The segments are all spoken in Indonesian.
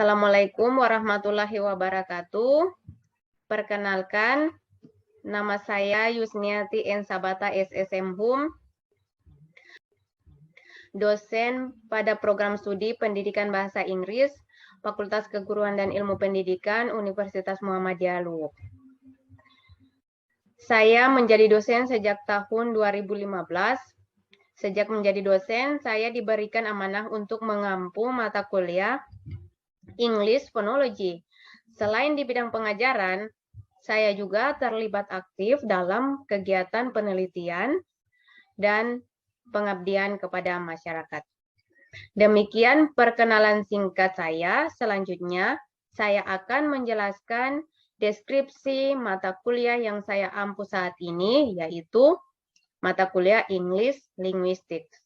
Assalamualaikum warahmatullahi wabarakatuh. Perkenalkan, nama saya Yusniati N. Sabata SSM Hum, dosen pada program studi Pendidikan Bahasa Inggris, Fakultas Keguruan dan Ilmu Pendidikan, Universitas Muhammadiyah Luwuk. Saya menjadi dosen sejak tahun 2015. Sejak menjadi dosen, saya diberikan amanah untuk mengampu mata kuliah English Phonology. Selain di bidang pengajaran, saya juga terlibat aktif dalam kegiatan penelitian dan pengabdian kepada masyarakat. Demikian perkenalan singkat saya. Selanjutnya, saya akan menjelaskan deskripsi mata kuliah yang saya ampu saat ini, yaitu mata kuliah English Linguistics.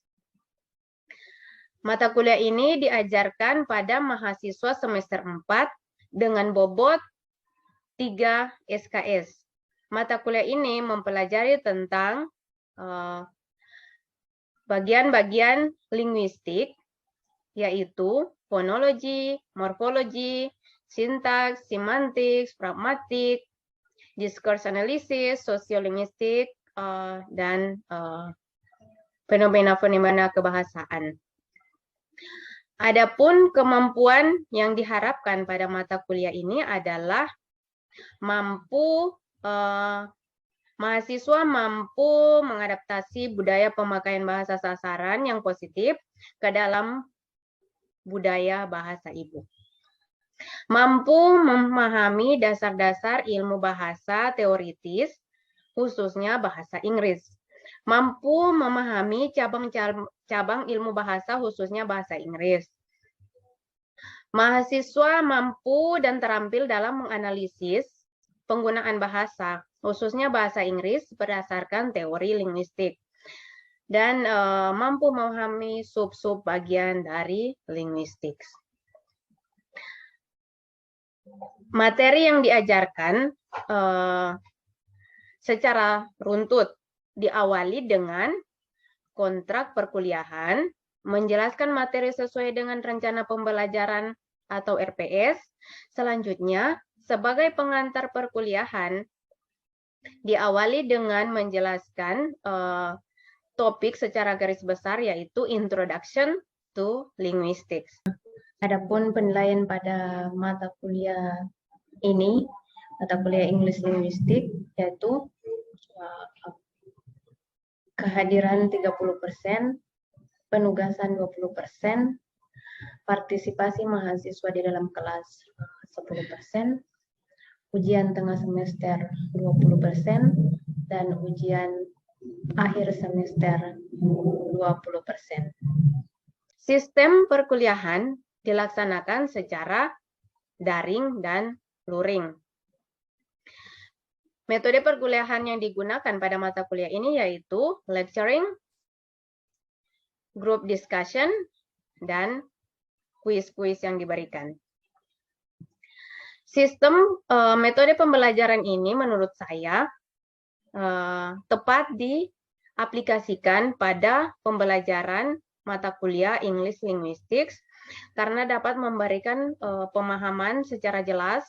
Mata kuliah ini diajarkan pada mahasiswa semester 4 dengan bobot 3 SKS. Mata kuliah ini mempelajari tentang bagian-bagian linguistik, yaitu fonologi, morfologi, sintaks, semantik, pragmatik, discourse analysis, sosiolinguistik, dan fenomena-fenomena kebahasaan. Adapun kemampuan yang diharapkan pada mata kuliah ini adalah mahasiswa mampu mengadaptasi budaya pemakaian bahasa sasaran yang positif ke dalam budaya bahasa ibu. Mampu memahami dasar-dasar ilmu bahasa teoritis, khususnya bahasa Inggris. Mampu memahami cabang ilmu bahasa, khususnya bahasa Inggris. Mahasiswa mampu dan terampil dalam menganalisis penggunaan bahasa, khususnya bahasa Inggris berdasarkan teori linguistik. Dan mampu memahami sub-sub bagian dari linguistik. Materi yang diajarkan secara runtut diawali dengan kontrak perkuliahan, menjelaskan materi sesuai dengan rencana pembelajaran atau RPS. Selanjutnya, sebagai pengantar perkuliahan, diawali dengan menjelaskan topik secara garis besar, yaitu Introduction to Linguistics. Adapun penilaian pada mata kuliah ini, mata kuliah English Linguistic, yaitu kehadiran 30%, penugasan 20%, partisipasi mahasiswa di dalam kelas 10%, ujian tengah semester 20%, dan ujian akhir semester 20%. Sistem perkuliahan dilaksanakan secara daring dan luring. Metode perkuliahan yang digunakan pada mata kuliah ini yaitu lecturing, group discussion, dan kuis-kuis yang diberikan. Sistem metode pembelajaran ini menurut saya tepat diaplikasikan pada pembelajaran mata kuliah English Linguistics karena dapat memberikan pemahaman secara jelas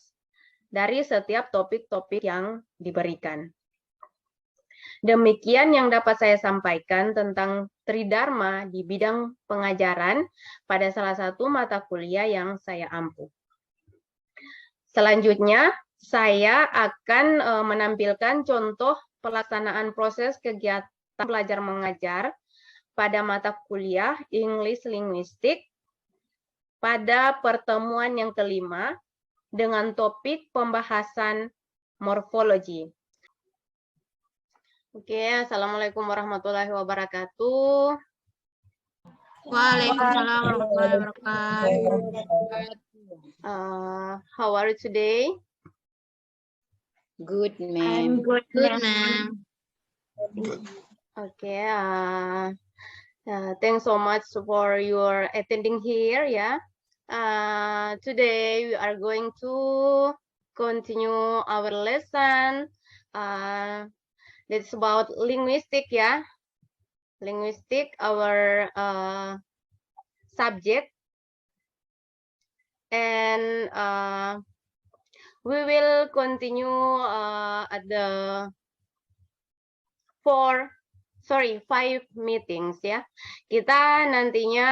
dari setiap topik-topik yang diberikan. Demikian yang dapat saya sampaikan tentang Tridharma di bidang pengajaran pada salah satu mata kuliah yang saya ampu. Selanjutnya, saya akan menampilkan contoh pelaksanaan proses kegiatan belajar mengajar pada mata kuliah English Linguistic pada pertemuan yang kelima dengan topik pembahasan morfologi. Oke, Assalamualaikum warahmatullahi wabarakatuh. Waalaikumsalam warahmatullahi wabarakatuh. How are you today? Good, I'm ma'am. good, ma'am. Okay. Thanks so much for your attending here. Yeah. Today we are going to continue our lesson. It's about linguistic, yeah. Linguistic, our subject. and we will continue at the 5 meetings ya. Kita nantinya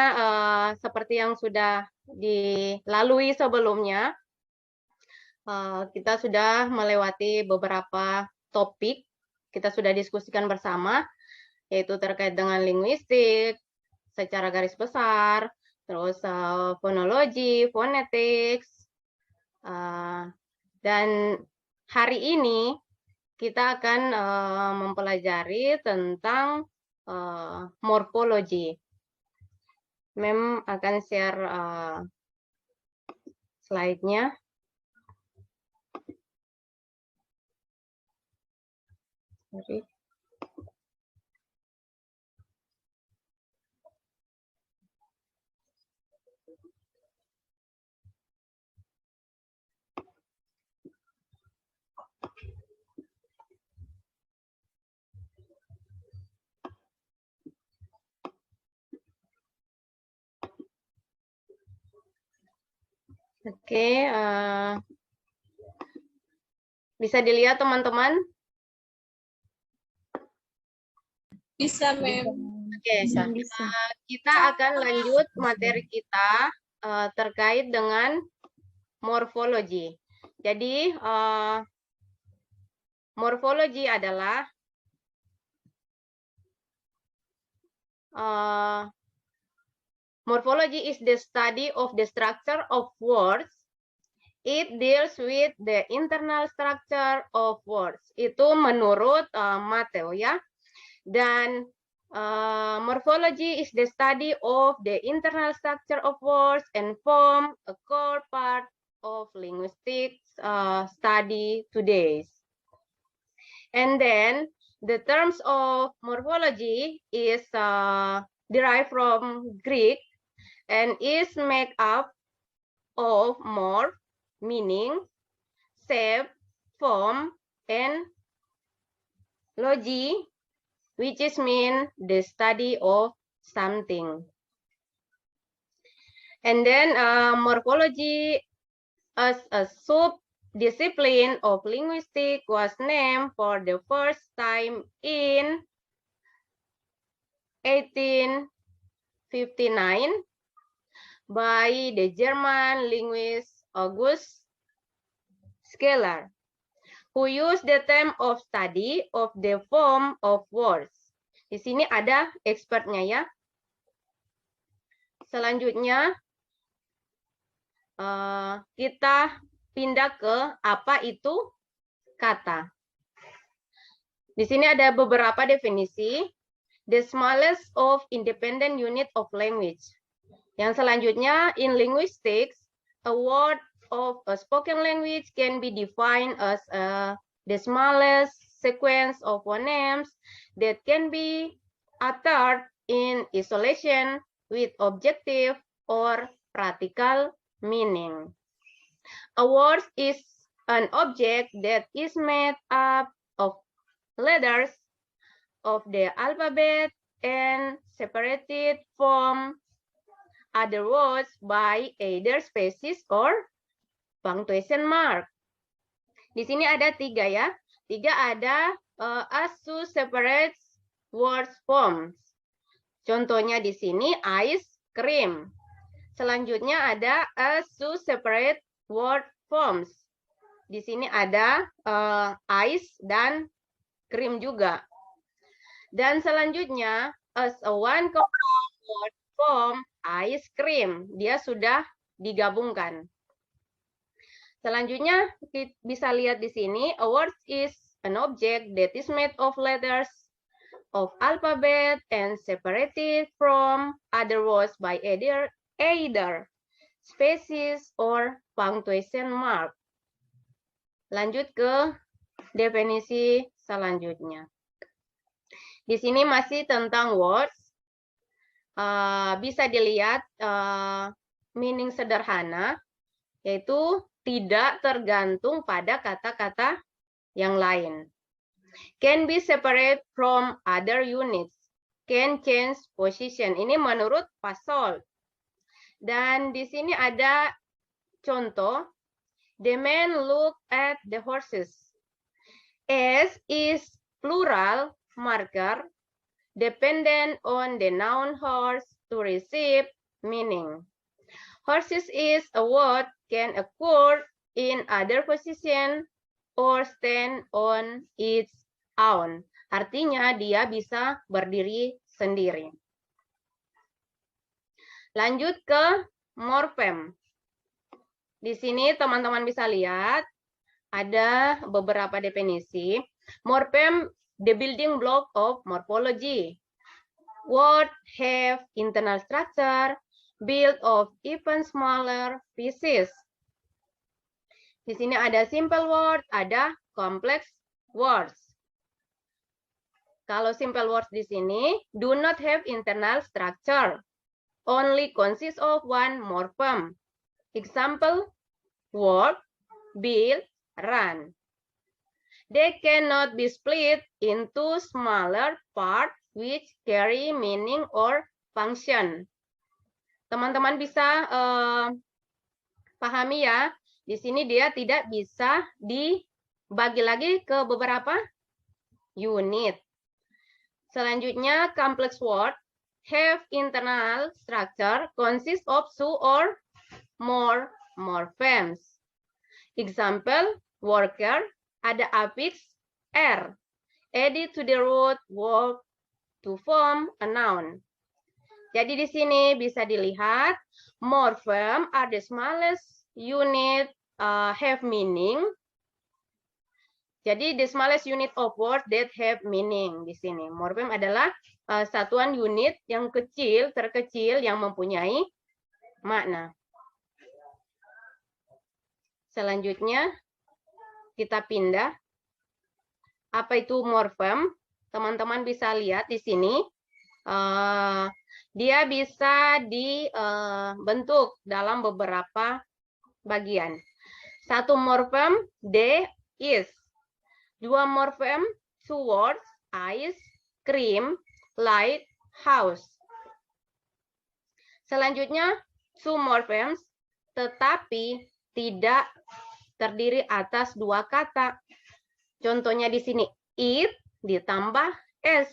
seperti yang sudah dilalui sebelumnya, kita sudah melewati beberapa topik, kita sudah diskusikan bersama, yaitu terkait dengan linguistik secara garis besar, terus fonologi, phonetics, dan hari ini kita akan mempelajari tentang morfologi. Mem akan share slide-nya. Sorry. Oke, bisa dilihat teman-teman? Bisa, Mem. Oke, kita akan lanjut materi kita terkait dengan morfologi. Jadi, morfologi adalah morphology is the study of the structure of words. It deals with the internal structure of words. Itu menurut Matteo ya. Dan morphology is the study of the internal structure of words and form a core part of linguistics study today. And then the terms of morphology is derived from Greek and is made up of morph, meaning, shape, form, and logy, which is mean the study of something. And then morphology as a sub-discipline of linguistics was named for the first time in 1859 by the German linguist August Skeler, who used the term of study of the form of words. Di sini ada expertnya ya. Selanjutnya kita pindah ke apa itu kata. Di sini ada beberapa definisi. The smallest of independent unit of language. Yang selanjutnya, in linguistics, a word of a spoken language can be defined as the smallest sequence of phonemes that can be uttered in isolation with objective or practical meaning. A word is an object that is made up of letters of the alphabet and separated from other words by either spaces or punctuation mark. Di sini ada 3 ya. 3 ada as to separate words forms. Contohnya di sini ice cream. Selanjutnya ada as to separate word forms. Di sini ada ice dan cream juga. Dan selanjutnya as a one compound word form ice cream. Dia sudah digabungkan. Selanjutnya kita bisa lihat di sini a word is an object that is made of letters of alphabet and separated from other words by either spaces or punctuation mark. Lanjut ke definisi selanjutnya. Di sini masih tentang words. Bisa dilihat meaning sederhana, yaitu tidak tergantung pada kata-kata yang lain. Can be separate from other units. Can change position. Ini menurut Pasol. Dan di sini ada Contoh, the man looked at the horses. S is plural marker dependent on the noun horse to receive meaning. Horses is a word can occur in other position or stand on its own. Artinya dia bisa berdiri sendiri. Lanjut ke morfem. Di sini teman-teman bisa lihat ada beberapa definisi. Morfem, the building block of morphology. Word have internal structure built of even smaller pieces. Di sini ada simple word, ada complex words. Kalau simple words di sini do not have internal structure, only consist of one morphem. Example, walk, build, run. They cannot be split into smaller parts which carry meaning or function. Teman-teman bisa pahami ya, di sini dia tidak bisa dibagi lagi ke beberapa unit. Selanjutnya, complex word have internal structure consist of two or more morphemes. Example, worker, ada affix R, added to the root verb to form a noun. Jadi di sini bisa dilihat, morphem are the smallest unit have meaning. Jadi the smallest unit of word that have meaning di sini. Morphem adalah satuan unit yang kecil, terkecil yang mempunyai makna. Selanjutnya kita pindah. Apa itu morphem? Teman-teman bisa lihat di sini. Dia bisa dibentuk dalam beberapa bagian. Satu morphem, the, is. Dua morphem, two words, ice, cream, light, house. Selanjutnya, two morphems, tetapi tidak terdiri atas dua kata. Contohnya di sini, eat ditambah s,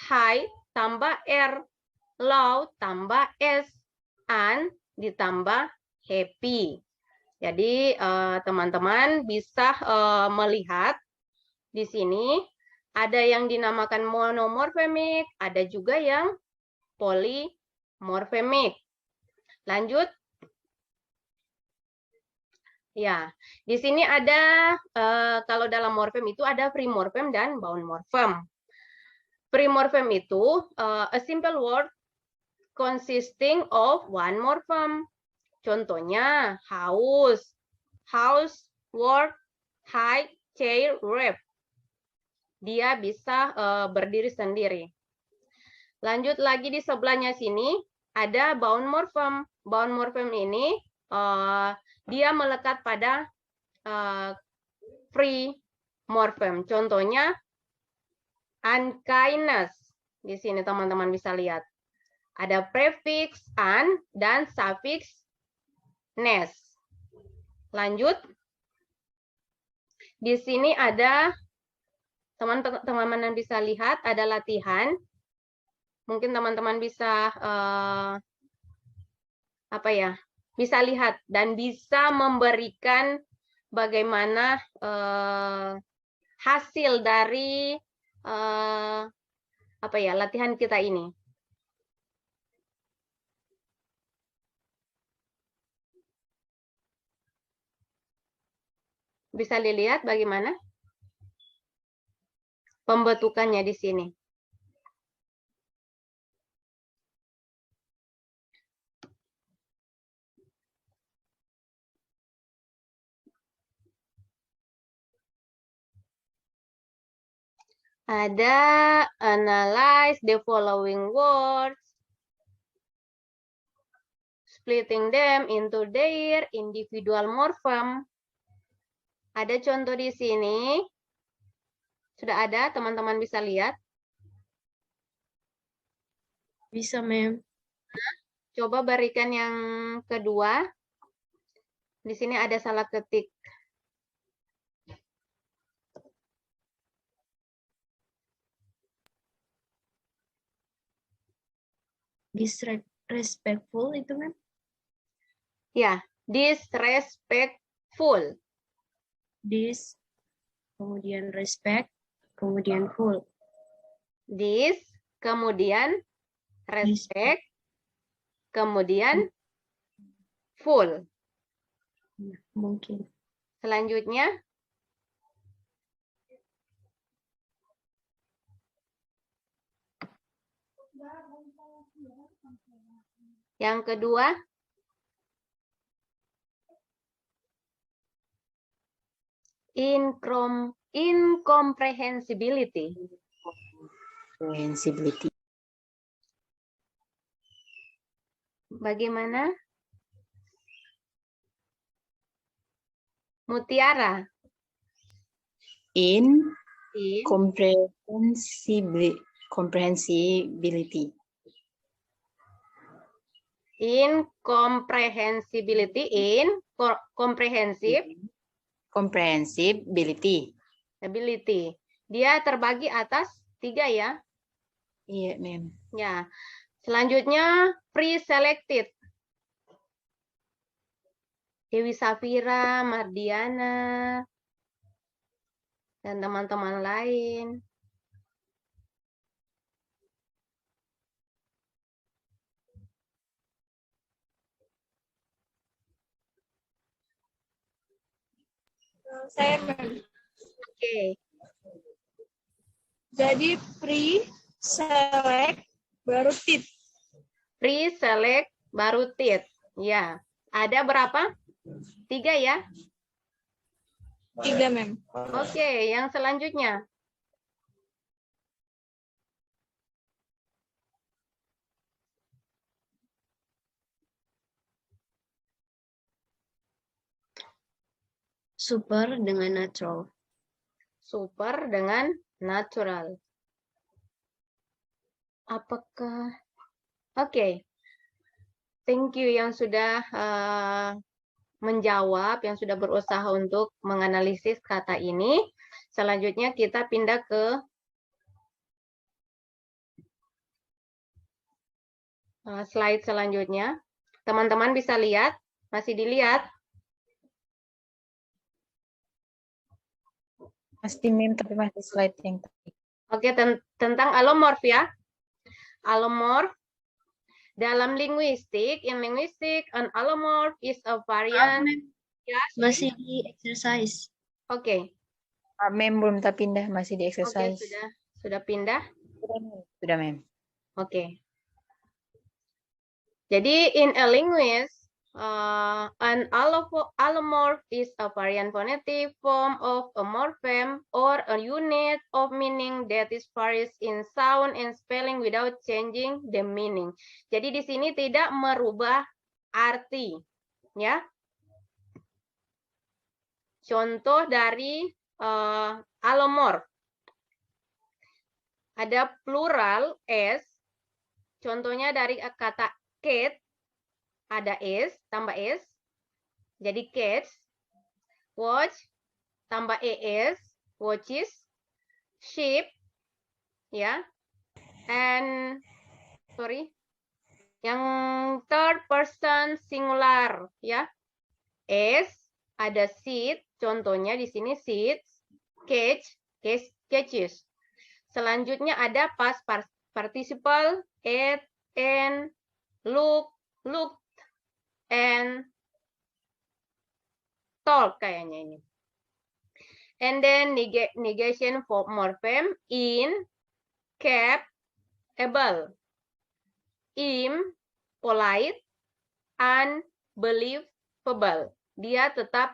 high tambah r, low tambah s, and ditambah happy. Jadi teman-teman bisa melihat di sini ada yang dinamakan monomorfemik, ada juga yang polymorfemik. Lanjut. Ya, di sini ada kalau dalam morfem itu ada free morphem dan bound morphem. Free morphem itu a simple word consisting of one morphem. Contohnya house, house, work, high, chair, rep. Dia bisa berdiri sendiri. Lanjut lagi di sebelahnya sini ada bound morphem. Bound morphem ini dia melekat pada free morphem. Contohnya unkindness. Di sini teman-teman bisa lihat. Ada prefix un dan suffix ness. Lanjut. Di sini ada teman-teman yang bisa lihat ada latihan. Mungkin teman-teman bisa bisa lihat dan bisa memberikan bagaimana hasil dari latihan kita ini. Bisa dilihat bagaimana pembentukannya di sini. Ada analyze the following words, splitting them into their individual morphem. Ada contoh di sini. Sudah ada, teman-teman bisa lihat? Bisa, Mem. Coba berikan yang kedua. Di sini ada salah ketik. Disrespectful itu kan? Ya, disrespectful. Dis, kemudian respect, kemudian full. Dis, kemudian respect, kemudian full. Mungkin. Selanjutnya, yang kedua, incomprehensibility. Comprehensibility. Bagaimana? Mutiara. Comprehensibility. Incomprehensibility comprehensive Comprehensibility. ability. Dia terbagi atas 3 ya. Iya, ma'am. Ya. Selanjutnya pre-selected. Dewi Safira, Mardiana, dan teman-teman lain. Saya, Mem. Oke. Jadi pre-select baru tit. Pre-select baru tit. Ya. Ada berapa? 3 ya. 3, Mem. Oke, yang selanjutnya. Super dengan natural. Super dengan natural. Apakah? Oke. Thank you yang sudah menjawab, yang sudah berusaha untuk menganalisis kata ini. Selanjutnya kita pindah ke slide selanjutnya. Teman-teman bisa lihat? Masih dilihat? Pasti mem, tapi masih slide yang tadi. Oke, tentang alomorf ya. Alomorf. Dalam linguistik, an alomorf is a variant. Ya, Masih di exercise. Oke. Mem belum tak pindah, masih di Oke, exercise. sudah pindah. Sudah, mem. Oke. Jadi in a linguist, an allomorph is a variant phonetic form of a morpheme or a unit of meaning that is varies in sound and spelling without changing the meaning. Jadi di sini tidak merubah arti, ya. Contoh dari allomorph. Ada plural s. Contohnya dari kata cat, ada s, tambah s, jadi cats. Watch, tambah es, watches. Sheep, ya. And, sorry, yang third person singular, ya. S, ada seed, contohnya di sini seeds, catch, catches. Selanjutnya ada past participle, ate, and, look, looked, and talk kayaknya ini. And then negation for morpheme in, kept, able, im, polite, unbelievable. Dia tetap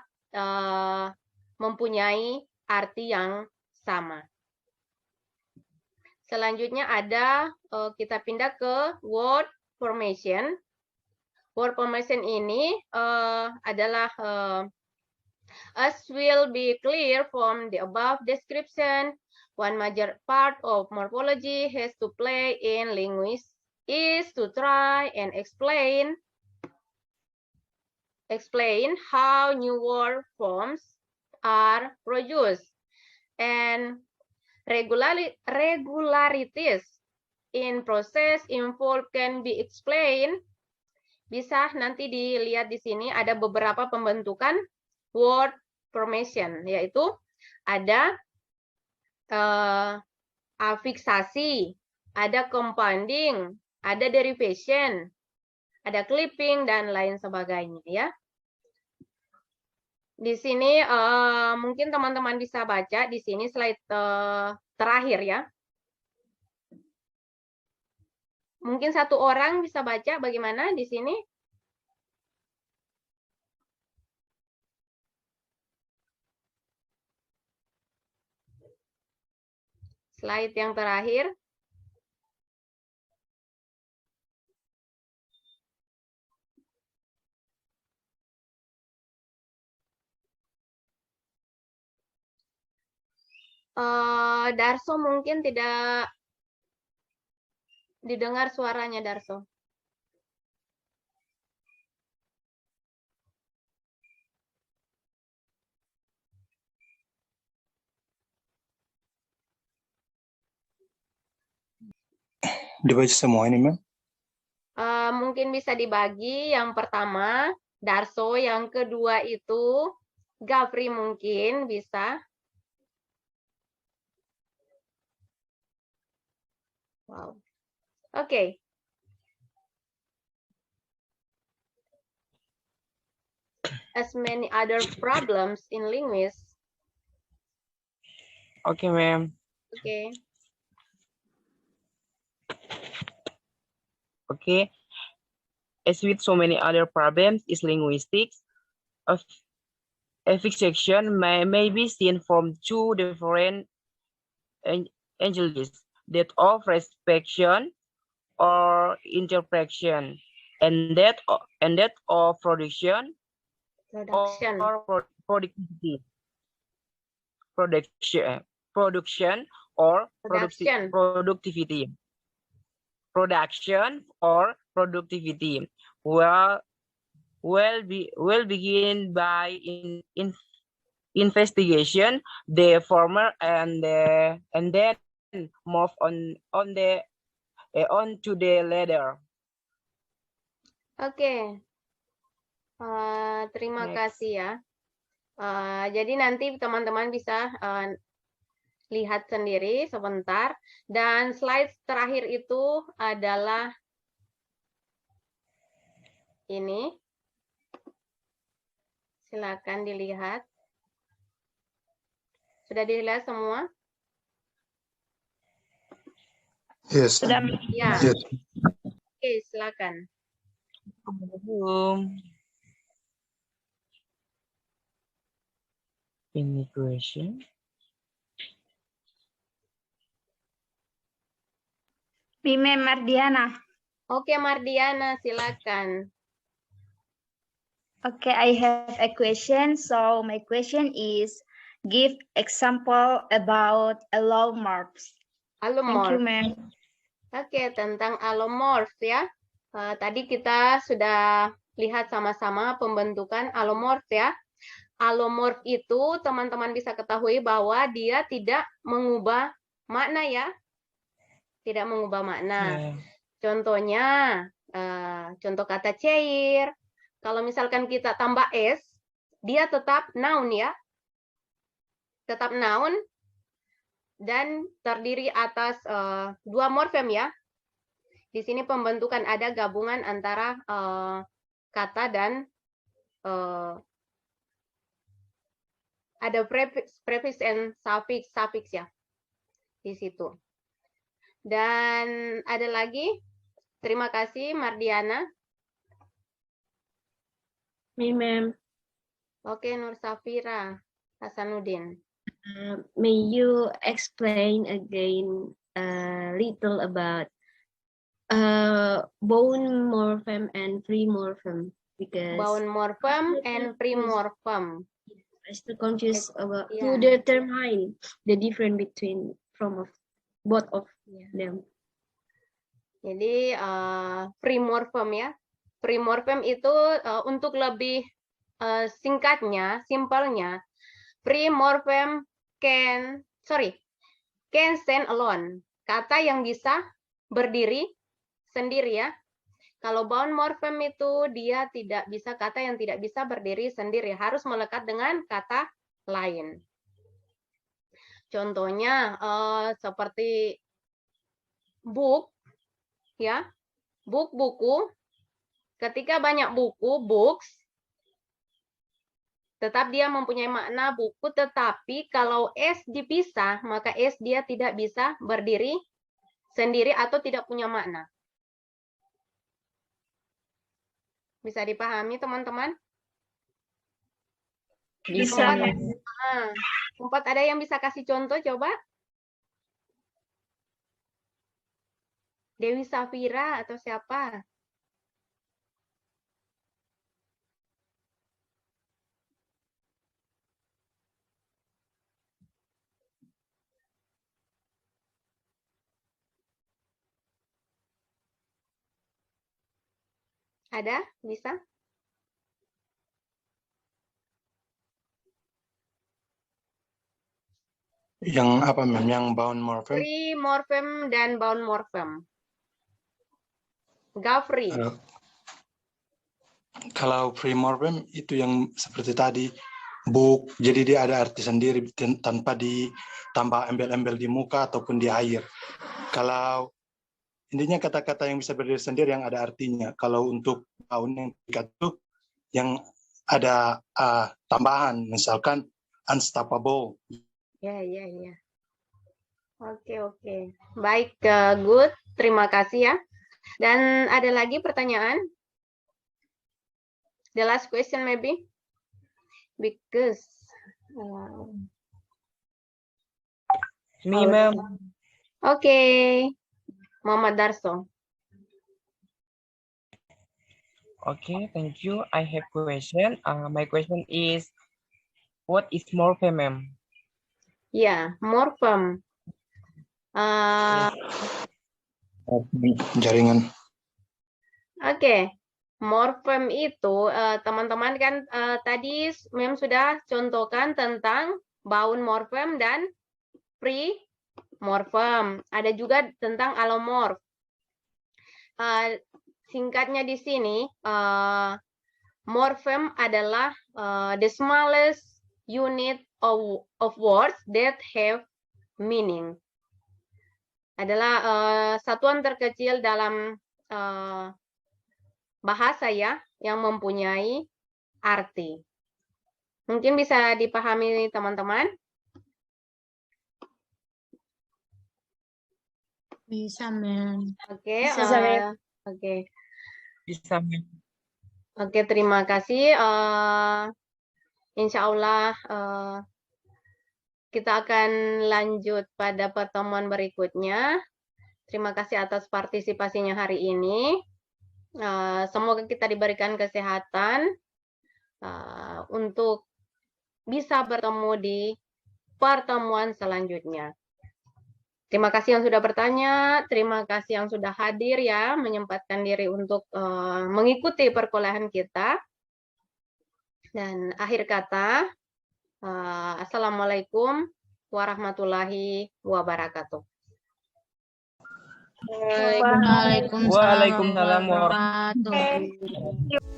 mempunyai arti yang sama. Selanjutnya ada, kita pindah ke word formation. Word formation ini adalah, as will be clear from the above description, one major part of morphology has to play in linguistics is to try and explain explain how new word forms are produced and regularities in process involved can be explained. Bisa nanti dilihat di sini ada beberapa pembentukan word formation, yaitu ada afiksasi, ada compounding, ada derivation, ada clipping, dan lain sebagainya ya. Di sini mungkin teman-teman bisa baca di sini slide terakhir ya. Mungkin satu orang bisa baca bagaimana di sini? Slide yang terakhir. Darso mungkin tidak didengar suaranya, Darso. Dibaca semua ini, Ma'am? Mungkin bisa dibagi. Yang pertama, Darso. Yang kedua itu Gafri mungkin bisa. Wow. Oke. As many other problems in linguistics. Okay, ma'am. Okay. Okay. As with so many other problems in linguistics, a fixation may be seen from two different angles, that of reception or interpretation, and that of production or productivity. Production or productivity. Production or productivity. We'll begin by investigation the former and then move on to the latter. Oke. Terima kasih ya. Jadi nanti teman-teman bisa lihat sendiri sebentar. Dan slide terakhir itu adalah ini. Silakan dilihat. Sudah dilihat semua? Yes. Ya. Yes. Oke, silakan. Any question? Mime Mardiana. Oke, Mardiana, silakan. Okay, I have a question. So my question is, give example about allomorphs. Thank you, Allomorph. ma'am. Oke, tentang allomorph ya. Tadi kita sudah lihat sama-sama pembentukan allomorph ya. Allomorph itu teman-teman bisa ketahui bahwa dia tidak mengubah makna ya. Tidak mengubah makna. Contohnya, contoh kata cair. Kalau misalkan kita tambah s, dia tetap noun ya. Tetap noun dan terdiri atas dua morfem ya. Di sini pembentukan ada gabungan antara kata dan ada prefix and suffix ya di situ. Dan ada lagi, terima kasih Mardiana. Me, ma'am. Oke, Nur Safira Hasanuddin. May you explain again a little about bound morphem and free morphem? Because Bound morphem and free morphem. I still confused about Yeah. to determine the difference between both of them. Jadi free morphem ya. Free morphem itu untuk lebih singkatnya, simpelnya, free morphem can stand alone. Kata yang bisa berdiri sendiri ya. Kalau bound morphem itu dia tidak bisa, kata yang tidak bisa berdiri sendiri, harus melekat dengan kata lain. Contohnya seperti book, ya, book buku. Ketika banyak buku, books, tetap dia mempunyai makna buku, tetapi kalau S dipisah, maka S dia tidak bisa berdiri sendiri atau tidak punya makna. Bisa dipahami, teman-teman? Bisa. Sempat ada yang bisa kasih contoh, coba? Dewi Safira atau siapa? Ada? Bisa? Yang apa, Mem? Yang bound morphem? Free morphem dan bound morphem. Gafri. Kalau free morphem itu yang seperti tadi, book, jadi dia ada arti sendiri tanpa ditambah embel-embel di muka ataupun di akhir. Kalau intinya kata-kata yang bisa berdiri sendiri yang ada artinya. Kalau untuk bound yang itu yang ada tambahan, misalkan unstoppable. Ya. Oke. Baik, good. Terima kasih ya. Dan ada lagi pertanyaan? The last question maybe? Because... Me, ma'am. Oke. Muhammad Darso. Okay, thank you. I have question. My question is, what is morphem, ma'am? Ya, morphem. Jaringan. Oke. Morphem itu, teman-teman kan tadi Mem sudah contohkan tentang bound morphem dan free morphem. Ada juga tentang allomorph. Singkatnya di sini, morphem adalah the smallest unit of words that have meaning. Adalah satuan terkecil dalam bahasa ya, yang mempunyai arti. Mungkin bisa dipahami teman-teman? Bisa, Mem. Oke. Bisa, ma'am. Oke, terima kasih. Insya Allah kita akan lanjut pada pertemuan berikutnya. Terima kasih atas partisipasinya hari ini. Semoga kita diberikan kesehatan untuk bisa bertemu di pertemuan selanjutnya. Terima kasih yang sudah bertanya, terima kasih yang sudah hadir ya, menyempatkan diri untuk mengikuti perkuliahan kita. Dan akhir kata, Assalamualaikum warahmatullahi wabarakatuh. Waalaikumsalam Waalaikumsalam warahmatullahi wabarakatuh.